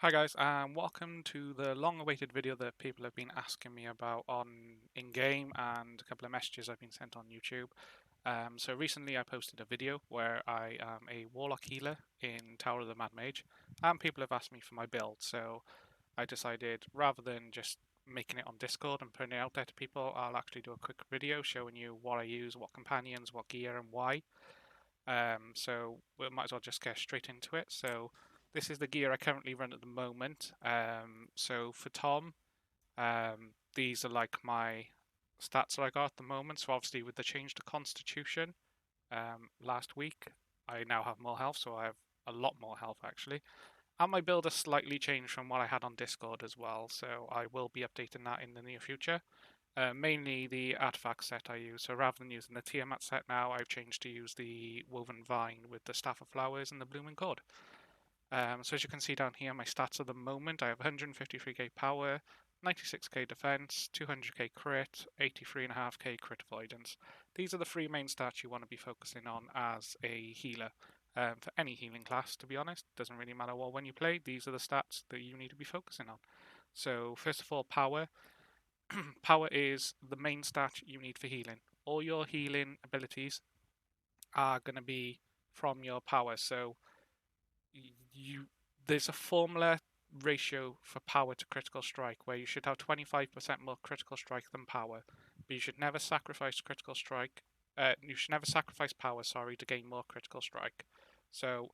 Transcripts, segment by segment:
Hi guys, and welcome to the long-awaited video that people have been asking me about on in-game and a couple of messages I've been sent on YouTube. So recently I posted a video where I am a Warlock Healer in Tower of the Mad Mage, and people have asked me for my build, so I decided rather than just making it on Discord and putting it out there to people, I'll actually do a quick video showing you what I use, what companions, what gear, and why. So we might as well just get straight into it. So this is the gear I currently run at the moment. So for Tom, these are like my stats that I got at the moment. So obviously with the change to Constitution last week, I now have more health. So I have a lot more health actually. And my build has slightly changed from what I had on Discord as well. So I will be updating that in the near future. Mainly the artifact set I use. So rather than using the Tiamat set now, I've changed to use the Woven Vine with the Staff of Flowers and the Blooming Cord. So as you can see down here, my stats at the moment, I have 153k power, 96k defense, 200k crit, 83.5k crit avoidance. These are the three main stats you want to be focusing on as a healer. For any healing class, to be honest, doesn't really matter what when you play, these are the stats that you need to be focusing on. So first of all, power. Power is the main stat you need for healing. All your healing abilities are going to be from your power. So you there's a formula ratio for power to critical strike where you should have 25% more critical strike than power, but you should never sacrifice critical strike. You should never sacrifice power, sorry, to gain more critical strike. So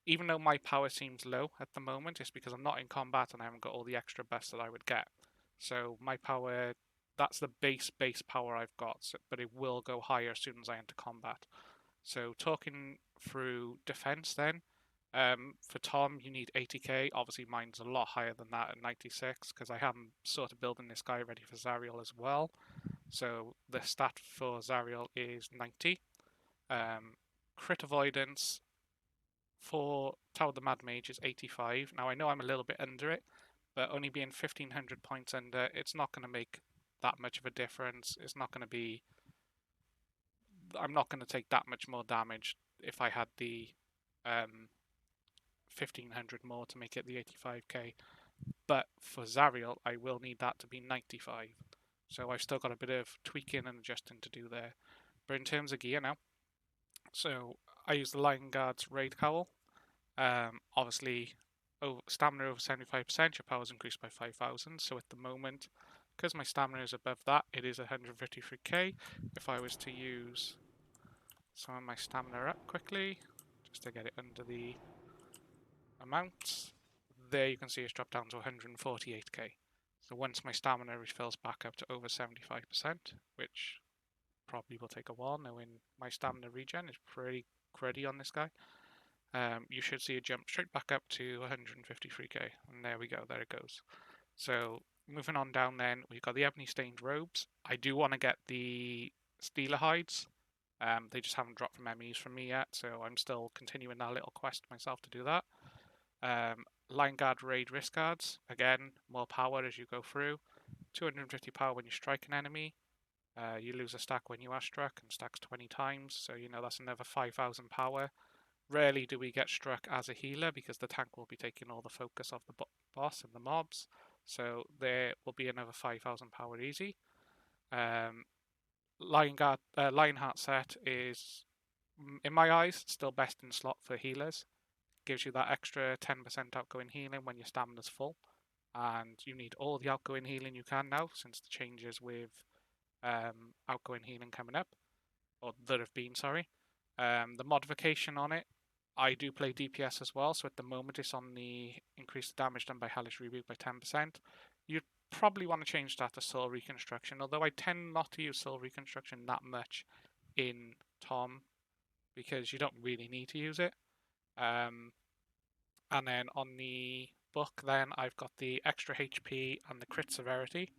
even though my power seems low at the moment, it's because I'm not in combat and I haven't got all the extra buffs that I would get. So my power, that's the base power I've got, but it will go higher as soon as I enter combat. So talking through defense then, for Tom you need 80k. Obviously mine's a lot higher than that at 96 because I am sort of building this guy ready for Zariel as well. So the stat for Zariel is 90. Crit avoidance for Tower of the Mad Mage is 85. Now I know I'm a little bit under it, but only being 1500 points under, it's not going to make that much of a difference. It's not going to be. I'm not going to take that much more damage if I had the 1500 more to make it the 85k. But for Zariel, I will need that to be 95. So I've still got a bit of tweaking and adjusting to do there. But in terms of gear now, so I use the Lion Guard's Raid Cowl. Obviously, stamina over 75%, your power is increased by 5,000. So at the moment, because my stamina is above that, it is 153k. If I was to use some of my stamina up quickly, just to get it under the amount, there you can see it's dropped down to 148k. So once my stamina refills back up to over 75%, which probably will take a while knowing my stamina regen is pretty cruddy on this guy, you should see a jump straight back up to 153k, and there we go, there it goes. So moving on down then, we've got the ebony stained robes. I do want to get the Stealer hides. They just haven't dropped from MEs from me yet, so I'm still continuing that little quest myself to do that. Line Guard Raid Risk Guards, again, more power as you go through. 250 power when you strike an enemy. You lose a stack when you are struck, and stacks 20 times, so you know that's another 5,000 power. Rarely do we get struck as a healer because the tank will be taking all the focus of the boss and the mobs, so there will be another 5,000 power easy. Lionheart set is, in my eyes, still best in slot for healers. Gives you that extra 10% outgoing healing when your stamina's full, and you need all the outgoing healing you can now since the changes with outgoing healing coming up, or that have been, sorry. The modification on it, I do play DPS as well, so at the moment it's on the increased damage done by Hellish Rebuke by 10%. You'd probably want to change that to Soul Reconstruction, although I tend not to use Soul Reconstruction that much in Tom because you don't really need to use it. And then on the book, then I've got the extra HP and the crit severity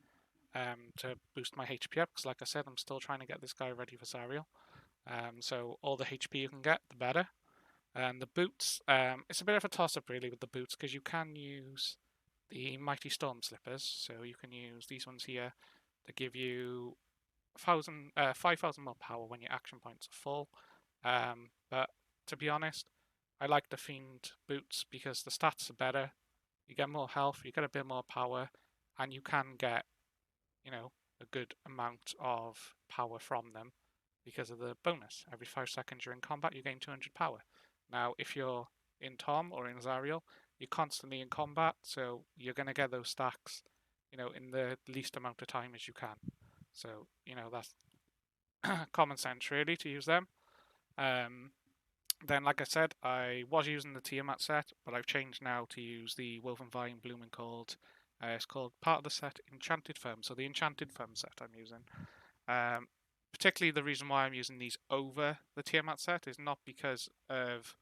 to boost my HP up, because like I said, I'm still trying to get this guy ready for Zariel. So all the HP you can get, the better. And the boots, it's a bit of a toss-up really with the boots, because you can use the Mighty Storm Slippers, so you can use these ones here to give you 5,000 more power when your action points are full. But to be honest, I like the Fiend boots because the stats are better. you get more health, you get a bit more power, and you can get, you know, a good amount of power from them because of the bonus. Every 5 seconds you're in combat, you gain 200 power. Now, if you're in Tom or in Zariel, you're constantly in combat, so you're going to get those stacks, in the least amount of time as you can. So, that's common sense really to use them. Then, like I said, I was using the Tiamat set, but I've changed now to use the Woven Vine Blooming Cold. It's called part of the set Enchanted Firm. So the Enchanted Firm set I'm using. Particularly the reason why I'm using these over the Tiamat set is not because of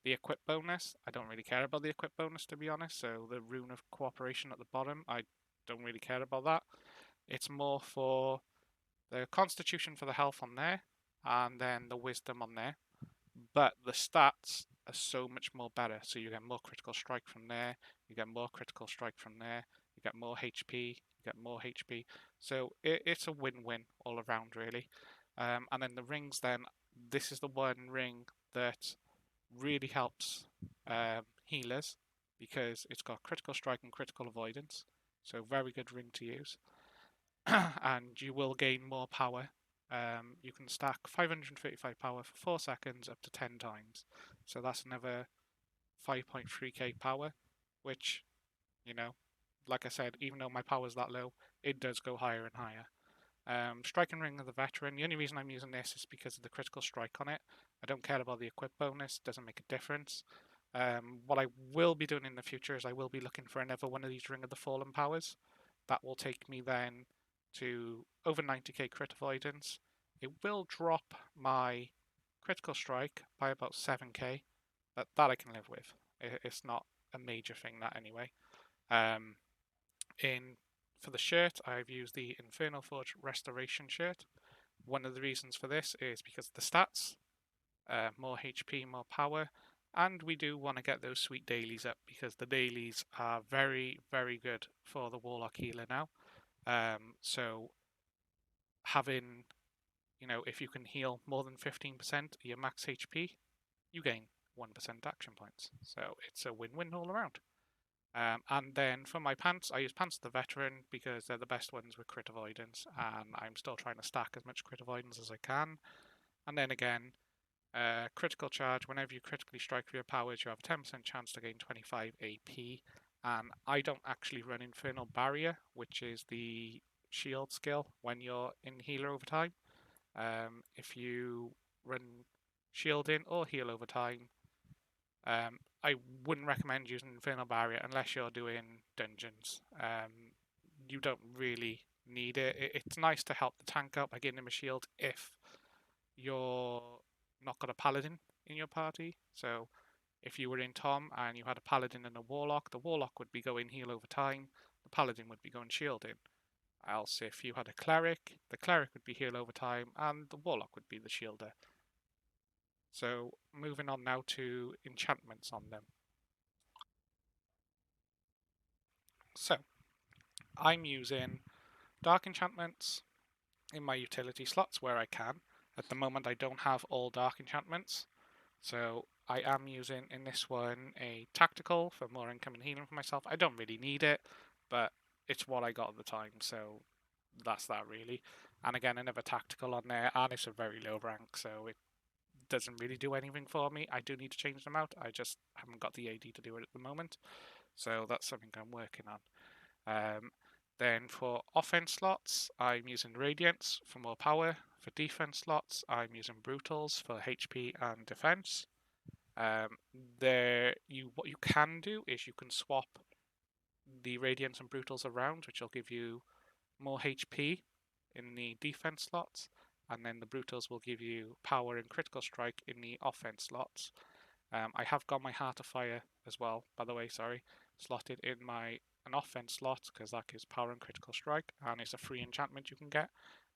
the equip bonus. I don't really care about the equip bonus, to be honest. So the Rune of Cooperation at the bottom, I don't really care about that. It's more for the Constitution for the health on there, and then the Wisdom on there. But the stats are so much more better. So you get more critical strike from there, you get more critical strike from there, you get more HP, you get more HP. So it's a win-win all around, really. And then the rings, then, this is the one ring that really helps healers because it's got critical strike and critical avoidance. So very good ring to use. And you will gain more power. You can stack 535 power for 4 seconds up to 10 times. So that's another 5.3k power, which, like I said, even though my power's that low, it does go higher and higher. Striking Ring of the Veteran, the only reason I'm using this is because of the critical strike on it. I don't care about the equip bonus, doesn't make a difference. What I will be doing in the future is I will be looking for another one of these Ring of the Fallen powers. That will take me then to over 90k crit avoidance. It will drop my critical strike by about 7k, but that I can live with. It's not a major thing, that anyway. For the shirt, I've used the Infernal Forge Restoration shirt. One of the reasons for this is because of the stats, more HP, more power, and we do want to get those sweet dailies up because the dailies are very, very good for the Warlock Healer now. So having, if you can heal more than 15% of your max HP, you gain 1% action points. So it's a win-win all around. And then for my pants, I use Pants of the Veteran because they're the best ones with crit avoidance, and I'm still trying to stack as much crit avoidance as I can. And then again, critical charge, whenever you critically strike with your powers, you have a 10% chance to gain 25 AP. And I don't actually run Infernal Barrier, which is the shield skill when you're in healer over time. If you run shielding or heal over time, I wouldn't recommend using Infernal Barrier unless you're doing dungeons. You don't really need it. It's nice to help the tank out by giving him a shield if you're not got a paladin in your party. So if you were in Tom and you had a paladin and a warlock, the warlock would be going heal over time, the paladin would be going shielding. Else if you had a cleric, the cleric would be heal over time and the warlock would be the shielder. So moving on now to enchantments on them. So I'm using dark enchantments in my utility slots where I can. At the moment I don't have all dark enchantments, so I am using in this one a tactical for more income and healing for myself. I don't really need it, but it's what I got at the time, so that's that really. And again, another tactical on there, and it's a very low rank, so it doesn't really do anything for me. I do need to change them out, I just haven't got the AD to do it at the moment, so that's something I'm working on. Then for offense slots, I'm using Radiance for more power. For defense slots, I'm using Brutals for HP and defense. What you can do is you can swap the Radiance and Brutals around, which will give you more HP in the defense slots, and then the Brutals will give you power and critical strike in the offense slots. I have got my Heart of Fire as well, by the way, slotted in an offense slot because that gives power and critical strike, and it's a free enchantment you can get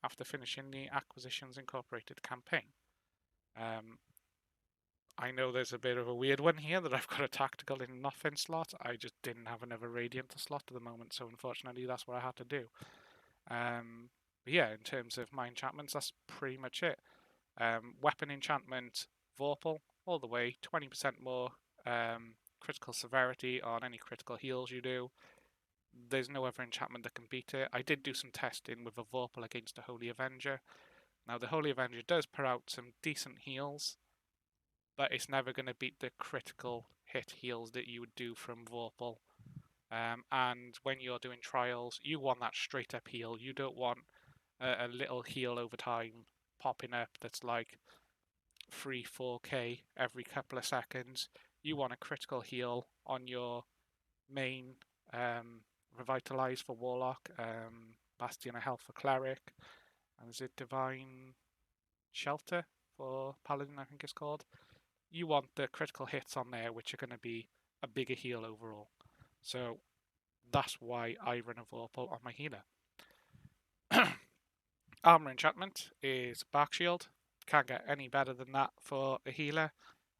after finishing the Acquisitions Incorporated campaign. I know there's a bit of a weird one here that I've got a tactical in an offense slot. I just didn't have another Radiant to slot at the moment, so unfortunately that's what I had to do. But yeah, in terms of my enchantments, that's pretty much it. Weapon enchantment, Vorpal, all the way, 20% more critical severity on any critical heals you do. There's no other enchantment that can beat it. I did do some testing with a Vorpal against the Holy Avenger. Now, the Holy Avenger does put out some decent heals, but it's never going to beat the critical hit heals that you would do from Vorpal. And when you're doing trials, you want that straight up heal. You don't want a little heal over time popping up that's like 3-4k every couple of seconds. You want a critical heal on your main Revitalize for Warlock, Bastion of Health for Cleric, and is it Divine Shelter for Paladin, I think it's called. You want the critical hits on there, which are going to be a bigger heal overall. So that's why I run a Vorpal on my healer. Armor enchantment is Bark Shield. Can't get any better than that for a healer.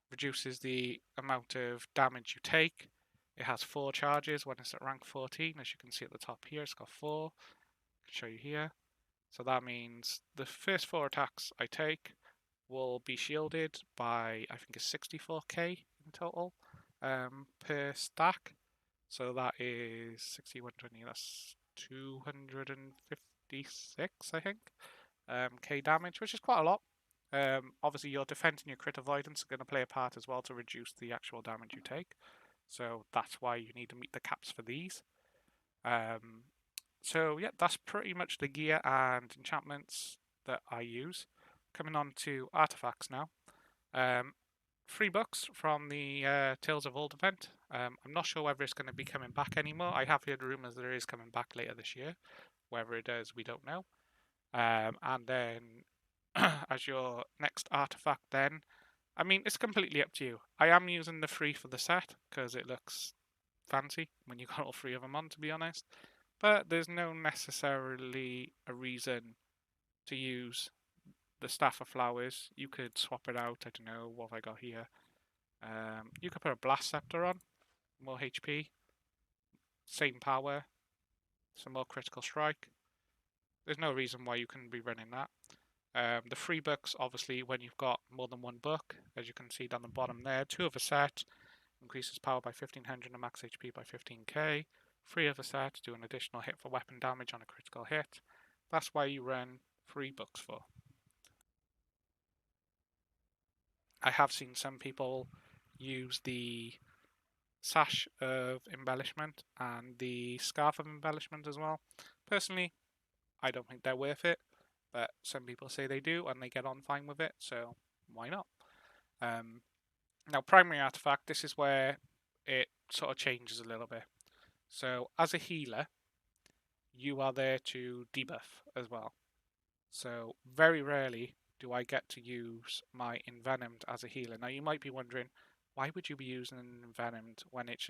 Reduces the amount of damage you take. It has 4 charges when it's at rank 14. As you can see at the top here, it's got 4. I can show you here. So that means the first 4 attacks I take will be shielded by, I think it's 64k in total per stack. So that is 60, 120, that's 256, I think, k damage, which is quite a lot. Obviously, your defense and your crit avoidance are going to play a part as well to reduce the actual damage you take. So that's why you need to meet the caps for these. So yeah, that's pretty much the gear and enchantments that I use. Coming on to artifacts now. 3 books from the Tales of Old event. I'm not sure whether it's going to be coming back anymore. I have heard rumours that it is coming back later this year. Whether it does, we don't know. And then as your next artifact then, I mean, it's completely up to you. I am using the 3 for the set because it looks fancy when you got all 3 of them on, to be honest. But there's no necessarily a reason to use the Staff of Flowers. You could swap it out. I don't know, what have I got here? You could put a Blast Scepter on, more HP, same power, some more critical strike. There's no reason why you couldn't be running that. The 3 books, obviously, when you've got more than 1 book, as you can see down the bottom there, 2 of a set, increases power by 1500 and max HP by 15k. 3 of a set, do an additional hit for weapon damage on a critical hit. That's why you run 3 books for. I have seen some people use the Sash of Embellishment and the Scarf of Embellishment as well. Personally, I don't think they're worth it, but some people say they do and they get on fine with it, so why not? Now, primary artifact, this is where it sort of changes a little bit. So, as a healer, you are there to debuff as well. So, very rarely do I get to use my Envenomed as a healer. Now, you might be wondering, why would you be using Envenomed when it's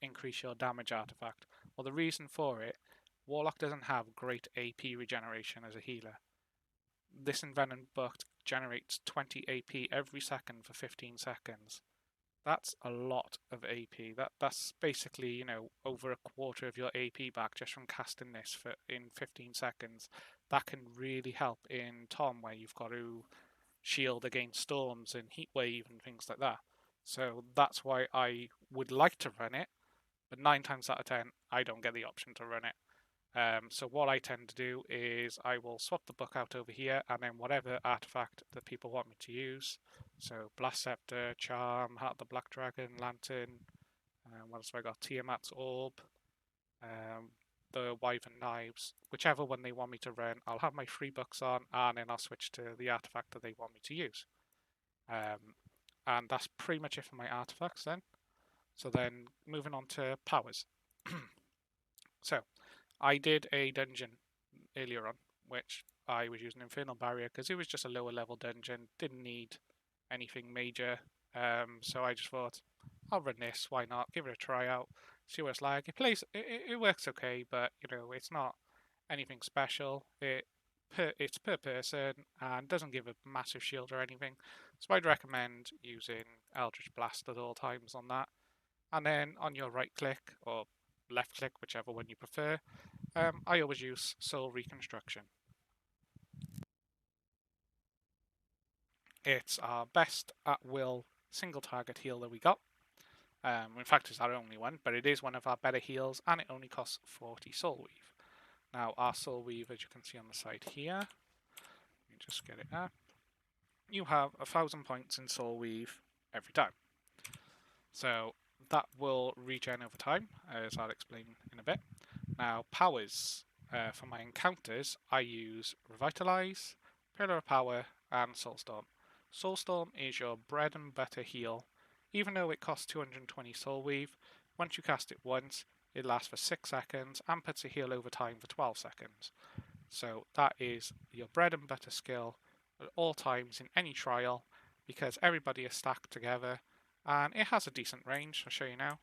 increase your damage artifact? Well, the reason for it, Warlock doesn't have great AP regeneration as a healer. This Envenomed book generates 20 AP every second for 15 seconds. That's a lot of AP. That's basically, you know, over a quarter of your AP back just from casting this in 15 seconds. That can really help in Tom, where you've got to shield against storms and heat wave and things like that. So that's why I would like to run it, but 9 times out of 10, I don't get the option to run it. So what I tend to do is I will swap the book out over here, and then whatever artifact that people want me to use, so Blast Scepter, Charm, Heart of the Black Dragon, Lantern, what else have I got? Tiamat's Orb, the Wyvern Knives, whichever one they want me to run, I'll have my 3 books on, and then I'll switch to the artifact that they want me to use. And that's pretty much it for my artifacts then. So then moving on to powers. So I did a dungeon earlier on, which I was using Infernal Barrier because it was just a lower level dungeon, didn't need anything major. So I just thought, I'll run this, why not? Give it a try out, see what it's like. It works okay, but you know, it's not anything special. It's per person and doesn't give a massive shield or anything. So I'd recommend using Eldritch Blast at all times on that. And then on your right click or left click, whichever one you prefer, I always use Soul Reconstruction. It's our best at will single target heal that we got. In fact, it's our only one, but it is one of our better heals, and it only costs 40 Soul Weave. Now, our Soul Weave, as you can see on the side here, let me just get it up. You have 1,000 points in Soul Weave every time. So that will regen over time, as I'll explain in a bit. Now, powers. For my encounters, I use Revitalize, Pillar of Power, and Soulstorm. Soulstorm is your bread and butter heal. Even though it costs 220 Soul Weave, once you cast it once, it lasts for 6 seconds and puts a heal over time for 12 seconds. So that is your bread and butter skill at all times in any trial, because everybody is stacked together, and it has a decent range. I'll show you now.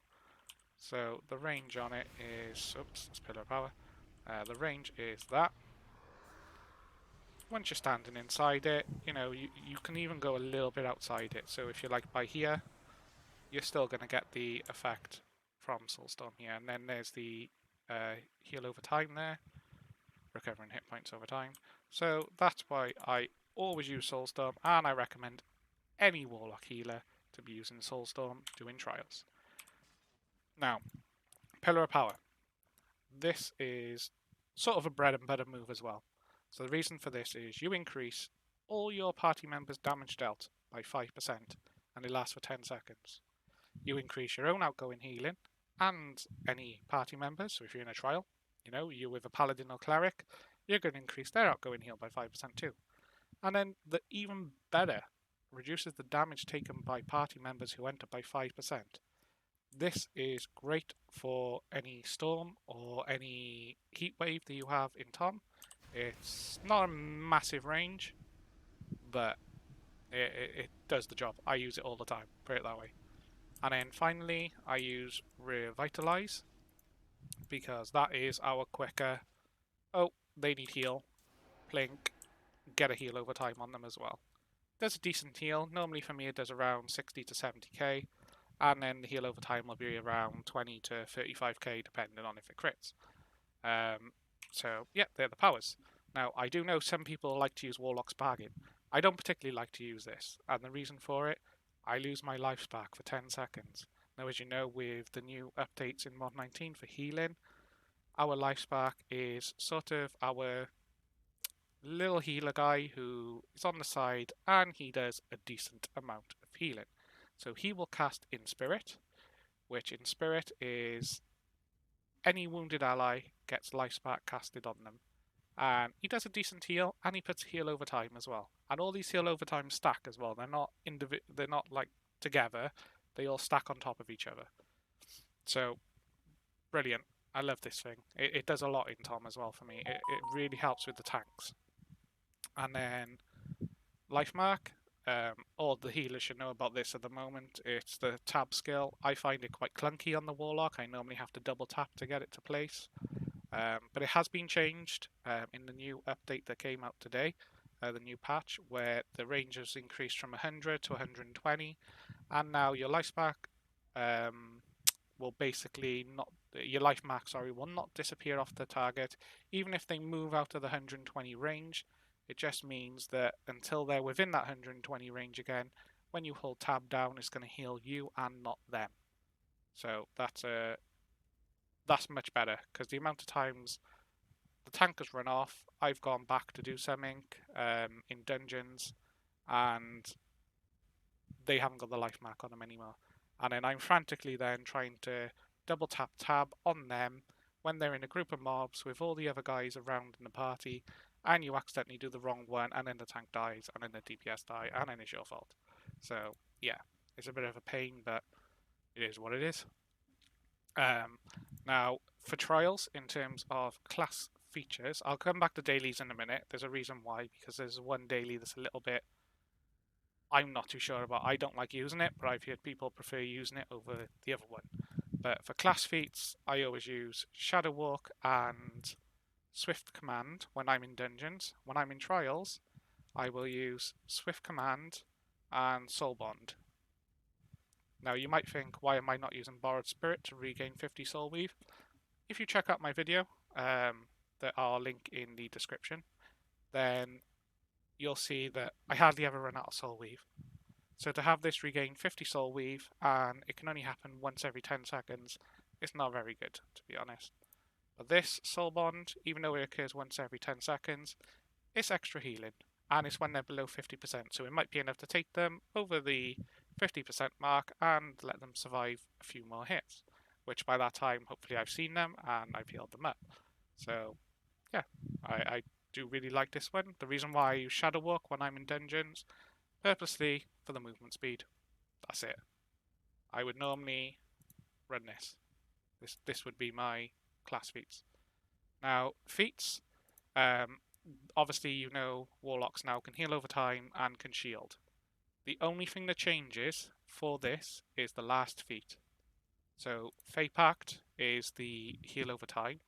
So the range on it is, oops, that's Pillar of Power. The range is that. Once you're standing inside it, you can even go a little bit outside it. So if you're like by here, you're still going to get the effect from Soulstorm here. And then there's the heal over time there, recovering hit points over time. So that's why I always use Soulstorm, and I recommend any Warlock Healer to be using Soulstorm doing trials. Now, Pillar of Power. This is sort of a bread and butter move as well. So the reason for this is you increase all your party members' damage dealt by 5%, and it lasts for 10 seconds. You increase your own outgoing healing and any party members, so if you're in a trial, you're with a paladin or cleric, you're going to increase their outgoing heal by 5% too. And then the even better, reduces the damage taken by party members who enter by 5%. This is great for any storm or any heat wave that you have in Tom. It's not a massive range, but it does the job. I use it all the time, put it that way. And then finally, I use Revitalize, because that is our quicker, oh, they need heal, plink, get a heal over time on them as well. Does a decent heal. Normally for me it does around 60 to 70k. And then the heal over time will be around 20 to 35k depending on if it crits. So yeah, they're the powers. Now I do know some people like to use Warlock's Bargain. I don't particularly like to use this, and the reason for it, I lose my life spark for 10 seconds. Now as you know, with the new updates in Mod 19 for healing, our life spark is sort of our little healer guy who is on the side, and he does a decent amount of healing. So he will cast In Spirit, which in Spirit is any wounded ally gets life spark casted on them. And he does a decent heal, and he puts heal over time as well. And all these heal over time stack as well. They're not like together. They all stack on top of each other. So brilliant. I love this thing. It does a lot in Tom as well for me. It really helps with the tanks. And then Life Mark. All the healers should know about this at the moment. It's the tab skill. I find it quite clunky on the Warlock. I normally have to double tap to get it to place. But it has been changed in the new update that came out today, the new patch, where the range has increased from 100 to 120, and now your life spark will basically not, your life mark, will not disappear off the target, even if they move out of the 120 range. It just means that until they're within that 120 range again, when you hold tab down, it's going to heal you and not them. So that's much better, because the amount of times the tank has run off, I've gone back to do something in dungeons, and they haven't got the life mark on them anymore. And then I'm frantically then trying to double tap tab on them when they're in a group of mobs with all the other guys around in the party, and you accidentally do the wrong one, and then the tank dies, and then the DPS die, and then it's your fault. So yeah, it's a bit of a pain, but it is what it is. Now, for trials, in terms of class features, I'll come back to dailies in a minute. There's a reason why, because there's one daily that's a little bit I'm not too sure about. I don't like using it, but I've heard people prefer using it over the other one. But for class feats, I always use Shadow Walk and Swift Command when I'm in dungeons. When I'm in trials, I will use Swift Command and Soul Bond. Now you might think, why am I not using Borrowed Spirit to regain 50 Soul Weave? If you check out my video, that I'll link in the description, then you'll see that I hardly ever run out of Soul Weave. So to have this regain 50 Soul Weave, and it can only happen once every 10 seconds, it's not very good, to be honest. But this Soul Bond, even though it occurs once every 10 seconds, it's extra healing, and it's when they're below 50%, so it might be enough to take them over the 50% mark and let them survive a few more hits, which by that time, hopefully I've seen them and I've healed them up. So, yeah, I do really like this one. The reason why I use Shadow Walk when I'm in dungeons, purposely for the movement speed. That's it. I would normally run this. This would be my class feats. Now, feats, um, obviously you know Warlocks now can heal over time and can shield. The only thing that changes for this is the last feat. So Fey Pact is the heal over time,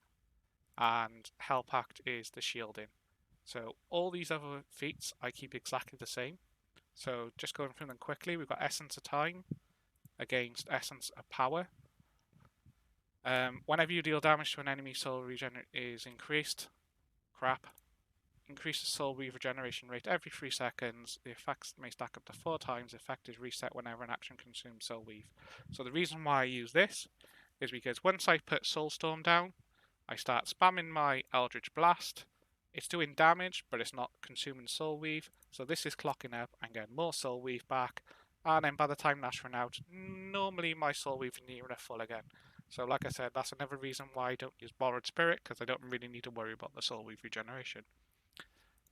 and Hell Pact is the shielding. So all these other feats I keep exactly the same. So just going through them quickly, we've got Essence of Time against Essence of Power. Whenever you deal damage to an enemy, soul regen is increased. Crap. Increases soul regeneration rate every 3 seconds. The effects may stack up to 4 times. The effect is reset whenever an action consumes soul weave. So the reason why I use this is because once I put Soulstorm down, I start spamming my Eldritch Blast. It's doing damage, but it's not consuming soul weave. So this is clocking up and getting more soul weave back. And then by the time that's run out, normally my soul weave is near enough full again. So like I said, that's another reason why I don't use Borrowed Spirit, because I don't really need to worry about the soul weave regeneration.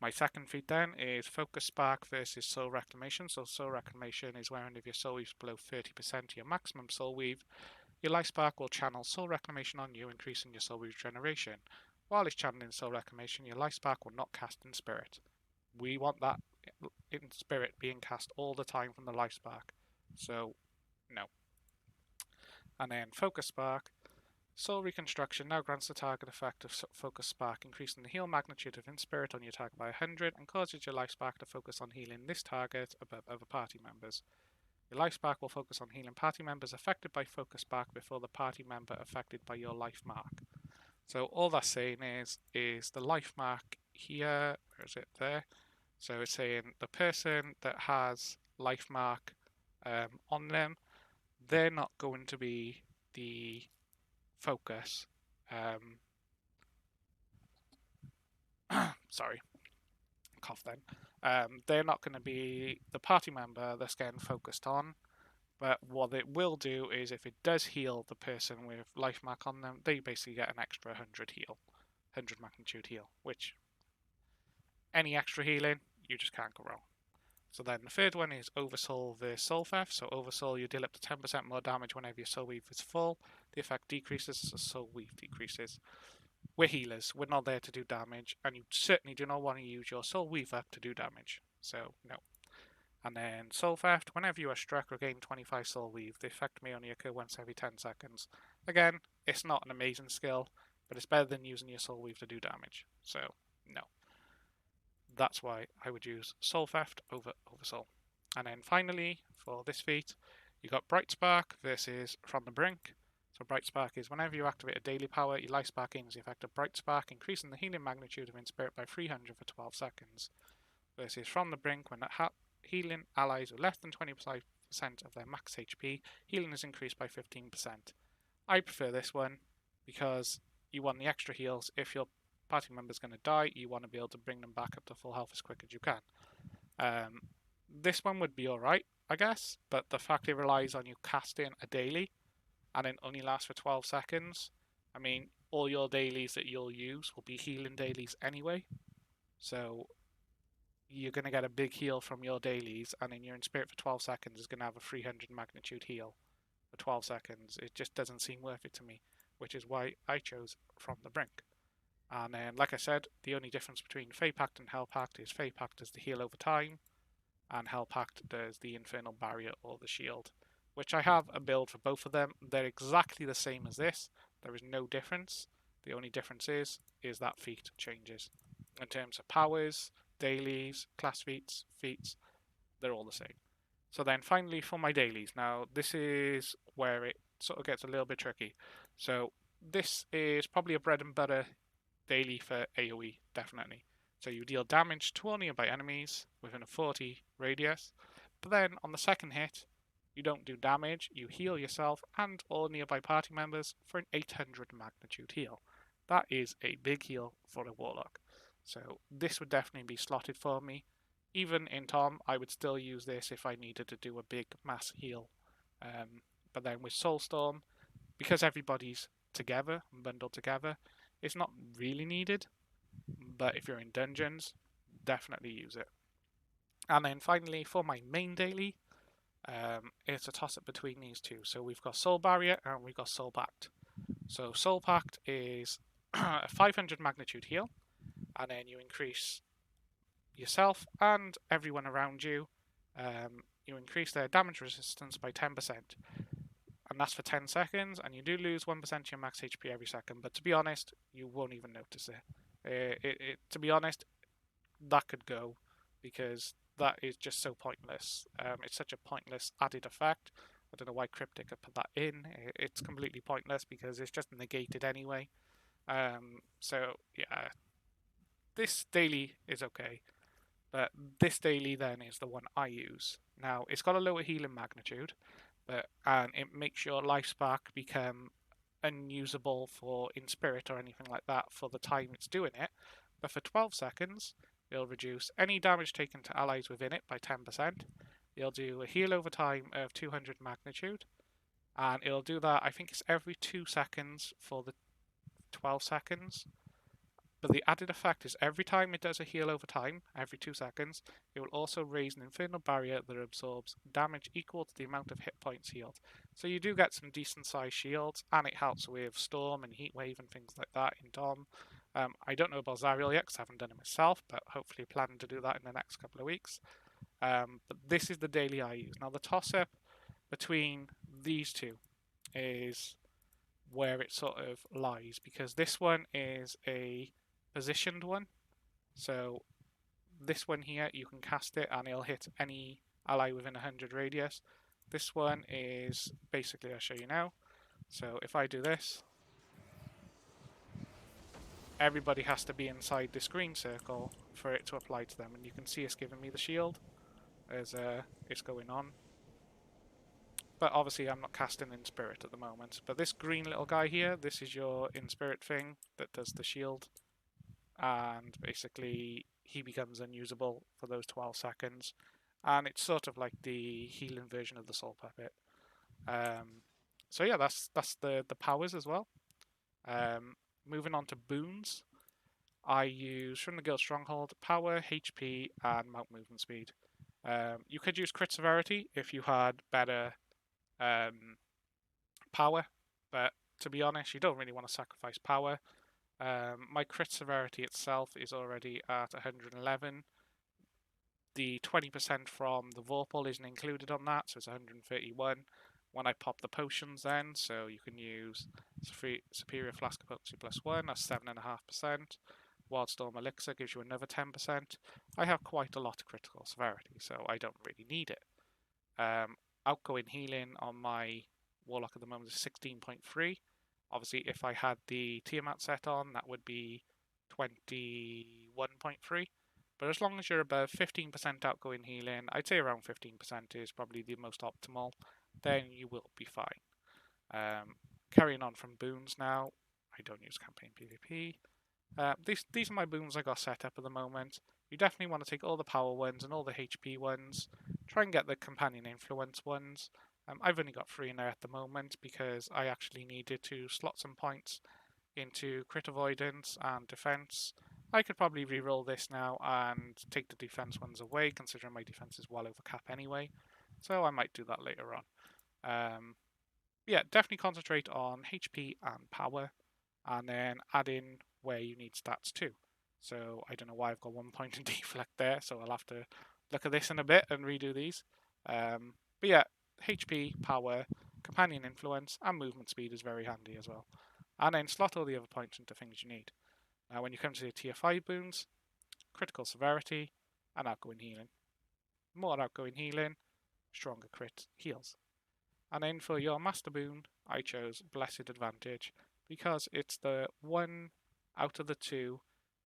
My second feat then is Focus Spark versus Soul Reclamation. So Soul Reclamation is wherein if your soul weave is below 30% of your maximum soul weave, your Life Spark will channel Soul Reclamation on you, increasing your soul weave generation. While it's channeling Soul Reclamation, your Life Spark will not cast in Spirit. We want that in Spirit being cast all the time from the Life Spark. So, no. And then Focus Spark. Soul Reconstruction now grants the target effect of Focus Spark, increasing the heal magnitude of Inspirit on your target by 100 and causes your Life Spark to focus on healing this target above other party members. Your Life Spark will focus on healing party members affected by Focus Spark before the party member affected by your Life Mark. So all that's saying is the Life Mark here, where is it there? So it's saying the person that has Life Mark on them, they're not going to be the focus. Sorry, cough then. They're not going to be the party member that's getting focused on, but what it will do is if it does heal the person with life mark on them, they basically get an extra 100 heal, 100 magnitude heal, which any extra healing, you just can't go wrong. So then the third one is Oversoul versus Soul Theft. So Oversoul, you deal up to 10% more damage whenever your Soul Weave is full. The effect decreases as the Soul Weave decreases. We're healers, we're not there to do damage, and you certainly do not want to use your Soul Weave up to do damage. So, no. And then Soul Theft, whenever you are struck or gain 25 Soul Weave, the effect may only occur once every 10 seconds. Again, it's not an amazing skill, but it's better than using your Soul Weave to do damage. So, no. That's why I would use Soul Theft over Oversoul. And then finally, for this feat, you got Bright Spark versus From the Brink. So Bright Spark is whenever you activate a daily power, your life spark gains the effect of Bright Spark, increasing the healing magnitude of Inspirit by 300 for 12 seconds. Versus From the Brink, when healing allies with less than 25% of their max HP, healing is increased by 15%. I prefer this one because you want the extra heals. If your party member's going to die, you want to be able to bring them back up to full health as quick as you can. This one would be alright, I guess, but the fact it relies on you casting a daily and it only lasts for 12 seconds, I mean, all your dailies that you'll use will be healing dailies anyway, so you're going to get a big heal from your dailies, and then your Inspirit for 12 seconds is going to have a 300 magnitude heal for 12 seconds. It just doesn't seem worth it to me, which is why I chose From the Brink. And then, like I said, the only difference between Fey Pact and Hell Pact is Fey Pact does the heal over time, and Hell Pact does the Infernal Barrier or the Shield, which I have a build for both of them. They're exactly the same as this. There is no difference. The only difference is that feat changes. In terms of powers, dailies, class feats, they're all the same. So then finally for my dailies. Now this is where it sort of gets a little bit tricky. So this is probably a bread and butter daily for AoE, definitely. So you deal damage to all nearby enemies within a 40 radius. But then on the second hit, you don't do damage, you heal yourself and all nearby party members for an 800 magnitude heal. That is a big heal for a Warlock. So this would definitely be slotted for me. Even in Tom, I would still use this if I needed to do a big mass heal. But then with Soulstorm, because everybody's together, bundled together, it's not really needed. But if you're in dungeons, definitely use it. And then finally, for my main daily, it's a toss-up between these two. So we've got Soul Barrier and we've got Soul Pact. So Soul Pact is a 500 magnitude heal, and then you increase yourself and everyone around you. You increase their damage resistance by 10%, and that's for 10 seconds. And you do lose 1% of your max HP every second, but to be honest, you won't even notice it. To be honest, that could go because that is just so pointless. It's such a pointless added effect. I don't know why Cryptic have put that in. It's completely pointless because it's just negated anyway. So yeah, this daily is okay, but this daily then is the one I use. Now it's got a lower healing magnitude, and it makes your life spark become unusable for in spirit or anything like that for the time it's doing it. But for 12 seconds, it'll reduce any damage taken to allies within it by 10%. It'll do a heal over time of 200 magnitude, and it'll do that, I think it's every 2 seconds for the 12 seconds. But the added effect is every time it does a heal over time, every 2 seconds, it will also raise an infernal barrier that absorbs damage equal to the amount of hit points healed. So you do get some decent sized shields, and it helps with Storm and Heatwave and things like that in Dom. I don't know about Zariel yet because I haven't done it myself, but hopefully planning to do that in the next couple of weeks. But this is the daily I use. Now the toss-up between these two is where it sort of lies, because this one is a positioned one. So this one here, you can cast it and it'll hit any ally within 100 radius. This one is basically, I'll show you now. So if I do this, everybody has to be inside this green circle for it to apply to them, and you can see it's giving me the shield as it's going on. But obviously I'm not casting in spirit at the moment. But this green little guy here, this is your in spirit thing that does the shield, and basically he becomes unusable for those 12 seconds, and it's sort of like the healing version of the Soul Puppet. So yeah, that's the powers as well. Moving on to boons, I use from the Guild Stronghold power, HP, and mount movement speed. You could use crit severity if you had better power, but to be honest, you don't really want to sacrifice power. My crit severity itself is already at 111. The 20% from the Vorpal isn't included on that, so it's 131. When I pop the potions then, so you can use Superior Flask of Potency +1, that's 7.5%. Wildstorm Elixir gives you another 10%. I have quite a lot of critical severity, so I don't really need it. Outgoing healing on my Warlock at the moment is 16.3. Obviously, if I had the Tiamat set on, that would be 21.3. But as long as you're above 15% outgoing healing, I'd say around 15% is probably the most optimal, then you will be fine. Carrying on from boons now, I don't use campaign PvP. These are my boons I got set up at the moment. You definitely want to take all the power ones and all the HP ones. Try and get the companion influence ones. I've only got 3 in there at the moment because I actually needed to slot some points into crit avoidance and defense. I could probably re-roll this now and take the defense ones away, considering my defense is well over cap anyway. So I might do that later on. Yeah, definitely concentrate on HP and power, and then add in where you need stats too. So I don't know why I've got 1 point in deflect there, so I'll have to look at this in a bit and redo these. But yeah, HP, power, companion influence, and movement speed is very handy as well. And then slot all the other points into things you need. Now when you come to the tier 5 boons, critical severity and outgoing healing. More outgoing healing, stronger crit heals. And then for your master boon, I chose Blessed Advantage because it's the one out of the two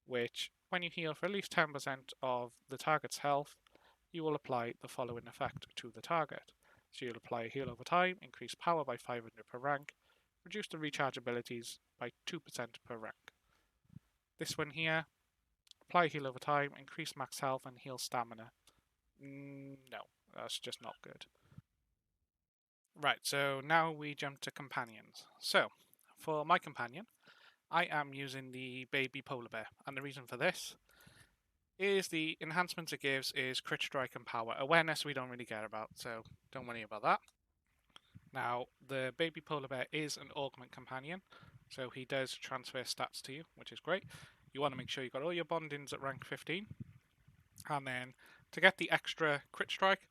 which, when you heal for at least 10% of the target's health, you will apply the following effect to the target. So you'll apply a heal over time, increase power by 500 per rank, reduce the recharge abilities by 2% per rank. This one here, apply heal over time, increase max health and heal stamina. No, that's just not good. Right, so now we jump to companions. So, for my companion, I am using the baby polar bear, and the reason for this is the enhancements it gives is crit strike and power. Awareness we don't really care about, so don't worry about that. Now, the baby polar bear is an augment companion, so he does transfer stats to you, which is great. You want to make sure you've got all your bondings at rank 15, and then to get the extra crit strike,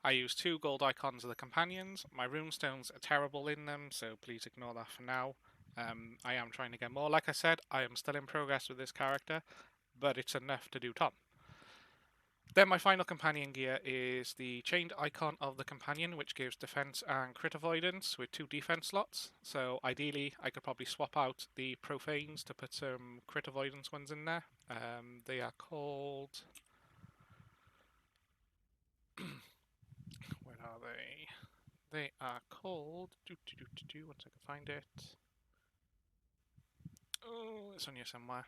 I use 2 gold icons of the companions. My runestones are terrible in them, so please ignore that for now. I am trying to get more. Like I said, I am still in progress with this character, but it's enough to do Tom. Then my final companion gear is the chained icon of the companion, which gives defense and crit avoidance with 2 defense slots. So ideally, I could probably swap out the profanes to put some crit avoidance ones in there. They are called... Where are they? They are called... Once I can find it. Oh, it's on here somewhere.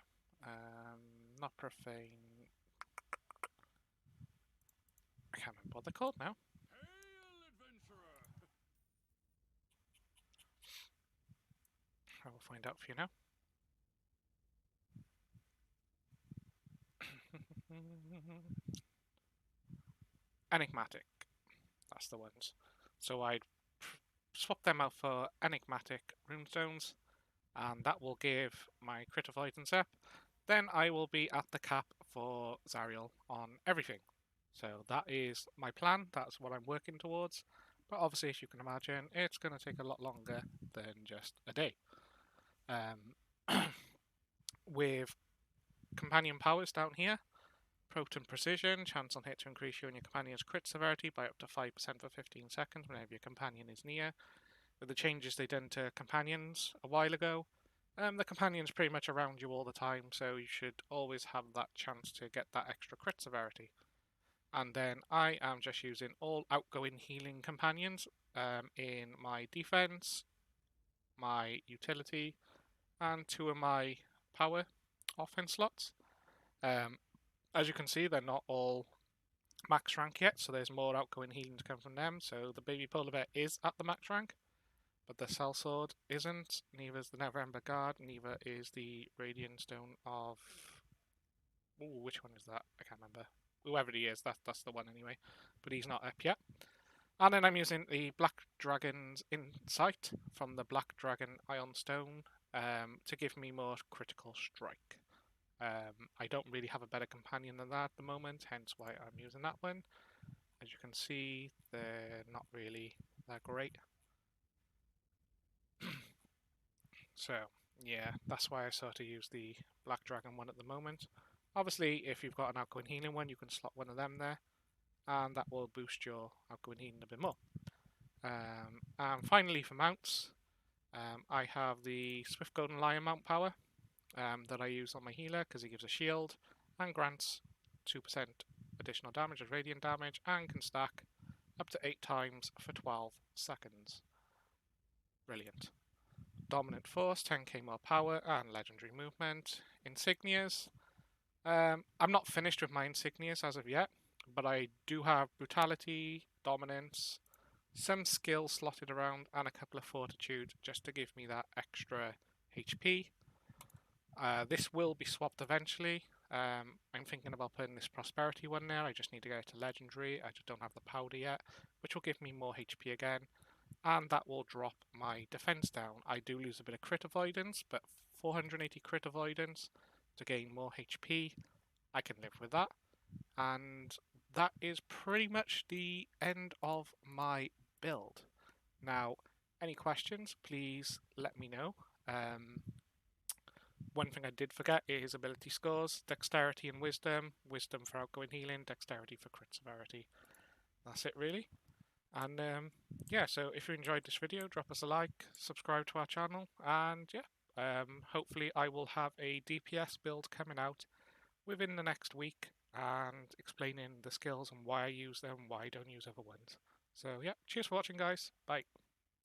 Not profane. I can't remember what they're called now. I will find out for you now. Enigmatic. That's the ones. So I'd swap them out for Enigmatic runestones, and that will give my crit avoidance up. Then I will be at the cap for Zariel on everything. So that is my plan, that's what I'm working towards. But obviously, as you can imagine, it's going to take a lot longer than just a day. With companion powers down here, Proton Precision, chance on hit to increase you and your companion's crit severity by up to 5% for 15 seconds whenever your companion is near. With the changes they done to companions a while ago, the companion's pretty much around you all the time, so you should always have that chance to get that extra crit severity. And then I am just using all outgoing healing companions in my defense, my utility, and 2 of my power offense slots. As you can see, they're not all max rank yet, so there's more outgoing healing to come from them. So the baby polar bear is at the max rank, but the sellsword isn't. Neither is the Neverwinter guard. Neither is the radiant stone of... Ooh, which one is that? I can't remember. Whoever he is, that's the one anyway. But he's not up yet. And then I'm using the Black Dragon's Insight from the Black Dragon Ion Stone to give me more critical strike. I don't really have a better companion than that at the moment, hence why I'm using that one. As you can see, they're not really that great. So, yeah, that's why I sort of use the Black Dragon one at the moment. Obviously, if you've got an outgoing healing one, you can slot one of them there, and that will boost your outgoing healing a bit more. And finally, for mounts, I have the Swift Golden Lion mount power that I use on my healer because he gives a shield and grants 2% additional damage as radiant damage and can stack up to 8 times for 12 seconds. Brilliant. Dominant Force, 10k more power and legendary movement. Insignias. I'm not finished with my insignias as of yet, but I do have Brutality, Dominance, some skill slotted around, and a couple of Fortitude just to give me that extra HP. This will be swapped eventually. I'm thinking about putting this Prosperity one there. I just need to get it to Legendary. I just don't have the powder yet, which will give me more HP again. And that will drop my defense down. I do lose a bit of crit avoidance, but 480 crit avoidance to gain more HP, I can live with that. And that is pretty much the end of my build. Now, any questions, please let me know. One thing I did forget is ability scores, dexterity and wisdom. Wisdom for outgoing healing, dexterity for crit severity. That's it really. And yeah, so if you enjoyed this video, drop us a like, subscribe to our channel, and yeah, hopefully I will have a DPS build coming out within the next week. and explaining the skills and why I use them, why I don't use other ones. So yeah, cheers for watching, guys. Bye.